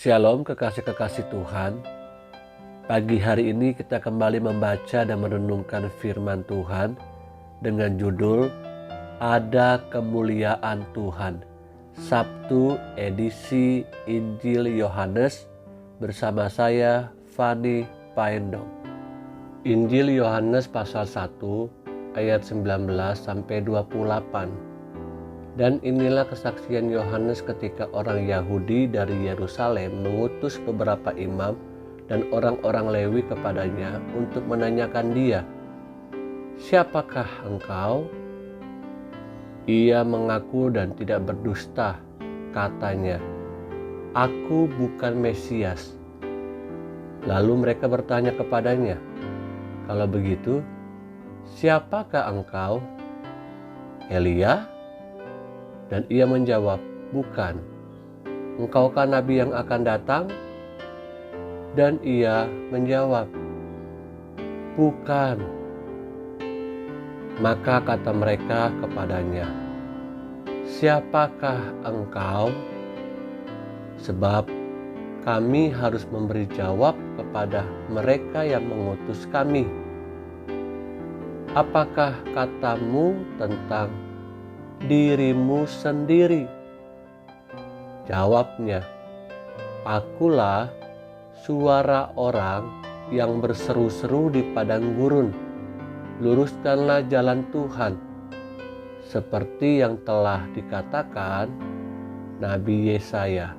Shalom kekasih-kekasih Tuhan. Pagi hari ini kita kembali membaca dan merenungkan firman Tuhan dengan judul Ada Kemuliaan Tuhan. Sabtu edisi Injil Yohanes bersama saya Fani Paendong. Injil Yohanes pasal 1 ayat 19 sampai 28. Dan inilah kesaksian Yohanes ketika orang Yahudi dari Yerusalem mengutus beberapa imam dan orang-orang Lewi kepadanya untuk menanyakan dia, "Siapakah engkau?" Ia mengaku dan tidak berdusta, katanya, "Aku bukan Mesias." Lalu mereka bertanya kepadanya, "Kalau begitu, siapakah engkau? Elia?" Dan ia menjawab, "Bukan." "Engkaukah nabi yang akan datang?" Dan ia menjawab, "Bukan." Maka kata mereka kepadanya, "Siapakah engkau? Sebab kami harus memberi jawab kepada mereka yang mengutus kami. Apakah katamu tentang dirimu sendiri?" Jawabnya, "Akulah suara orang yang berseru-seru di padang gurun, luruskanlah jalan Tuhan, seperti yang telah dikatakan Nabi Yesaya."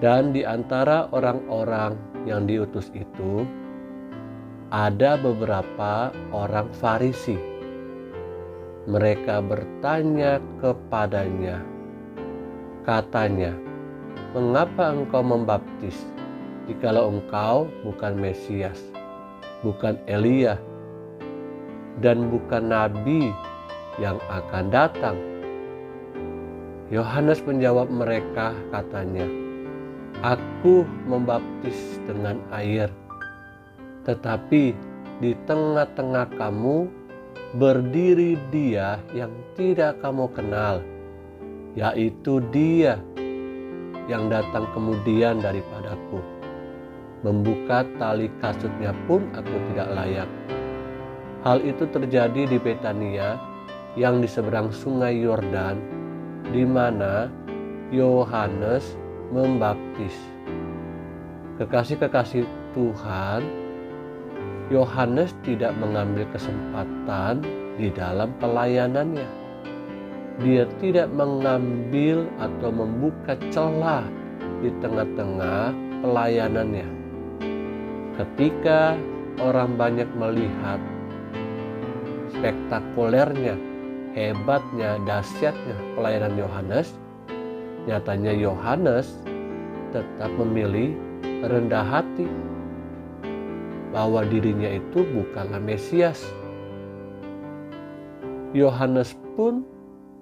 Dan di antara orang-orang yang diutus itu, ada beberapa orang Farisi. Mereka bertanya kepadanya, katanya, "Mengapa engkau membaptis, jikalau engkau bukan Mesias, bukan Elia, dan bukan Nabi yang akan datang?" Yohanes menjawab mereka, katanya, "Aku membaptis dengan air, tetapi di tengah-tengah kamu berdiri Dia yang tidak kamu kenal, yaitu Dia yang datang kemudian daripadaku. Membuka tali kasutnya pun aku tidak layak." Hal itu terjadi di Betania yang di seberang sungai Yordan, di mana Yohanes membaptis. Kekasih-kekasih Tuhan, Yohanes tidak mengambil kesempatan di dalam pelayanannya. Dia tidak mengambil atau membuka celah di tengah-tengah pelayanannya. Ketika orang banyak melihat spektakulernya, hebatnya, dahsyatnya pelayanan Yohanes, nyatanya Yohanes tetap memilih rendah hati bahwa dirinya itu bukanlah Mesias. Yohanes pun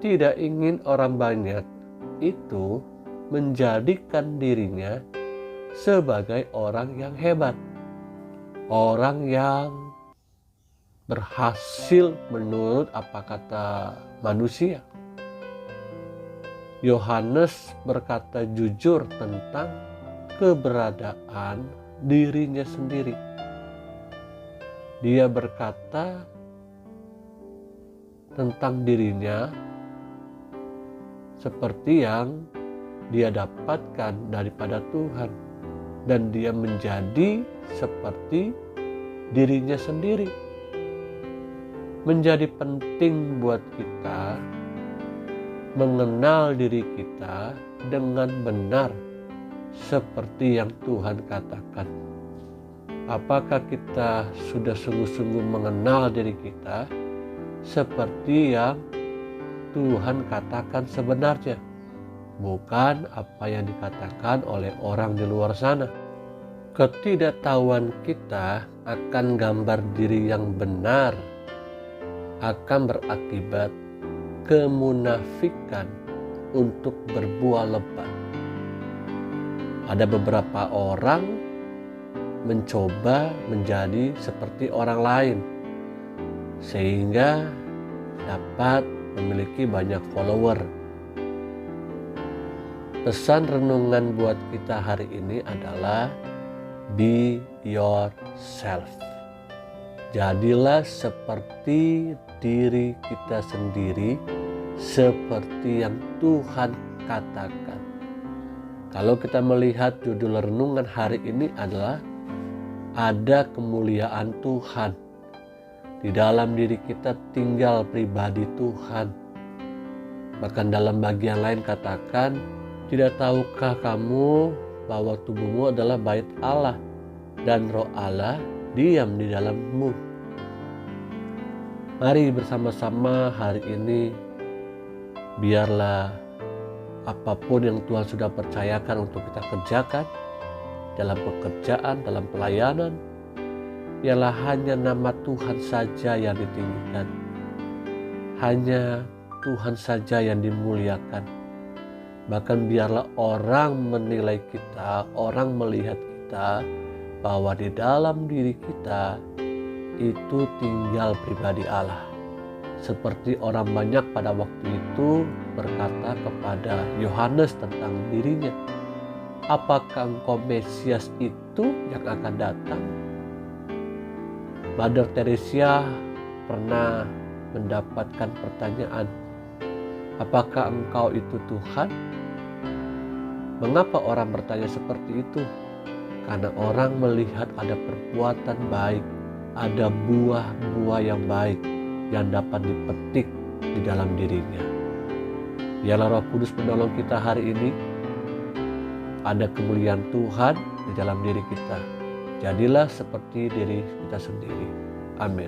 tidak ingin orang banyak itu menjadikan dirinya sebagai orang yang hebat, orang yang berhasil menurut apa kata manusia. Yohanes berkata jujur tentang keberadaan dirinya sendiri. Dia berkata tentang dirinya seperti yang dia dapatkan daripada Tuhan, dan dia menjadi seperti dirinya sendiri. Menjadi penting buat kita mengenal diri kita dengan benar seperti yang Tuhan katakan. Apakah kita sudah sungguh-sungguh mengenal diri kita seperti yang Tuhan katakan sebenarnya, bukan apa yang dikatakan oleh orang di luar sana? Ketidaktahuan kita akan gambar diri yang benar akan berakibat kemunafikan untuk berbuah lebat. Ada beberapa orang mencoba menjadi seperti orang lain sehingga dapat memiliki banyak follower. Pesan renungan buat kita hari ini adalah be yourself. Jadilah seperti diri kita sendiri, seperti yang Tuhan katakan. Kalau kita melihat judul renungan hari ini adalah ada kemuliaan Tuhan. Di dalam diri kita tinggal pribadi Tuhan. Bahkan dalam bagian lain katakan, tidak tahukah kamu bahwa tubuhmu adalah bait Allah dan Roh Allah diam di dalammu. Mari bersama-sama hari ini, biarlah apapun yang Tuhan sudah percayakan untuk kita kerjakan, dalam pekerjaan, dalam pelayanan, biarlah hanya nama Tuhan saja yang ditinggikan. Hanya Tuhan saja yang dimuliakan. Bahkan biarlah orang menilai kita, orang melihat kita, bahwa di dalam diri kita itu tinggal pribadi Allah. Seperti orang banyak pada waktu itu berkata kepada Yohanes tentang dirinya, apakah engkau Mesias itu yang akan datang? Mother Teresa pernah mendapatkan pertanyaan, apakah engkau itu Tuhan? Mengapa orang bertanya seperti itu? Karena orang melihat ada perbuatan baik, ada buah-buah yang baik yang dapat dipetik di dalam dirinya. Biarlah Roh Kudus menolong kita hari ini. Ada kemuliaan Tuhan di dalam diri kita. Jadilah seperti diri kita sendiri. Amin.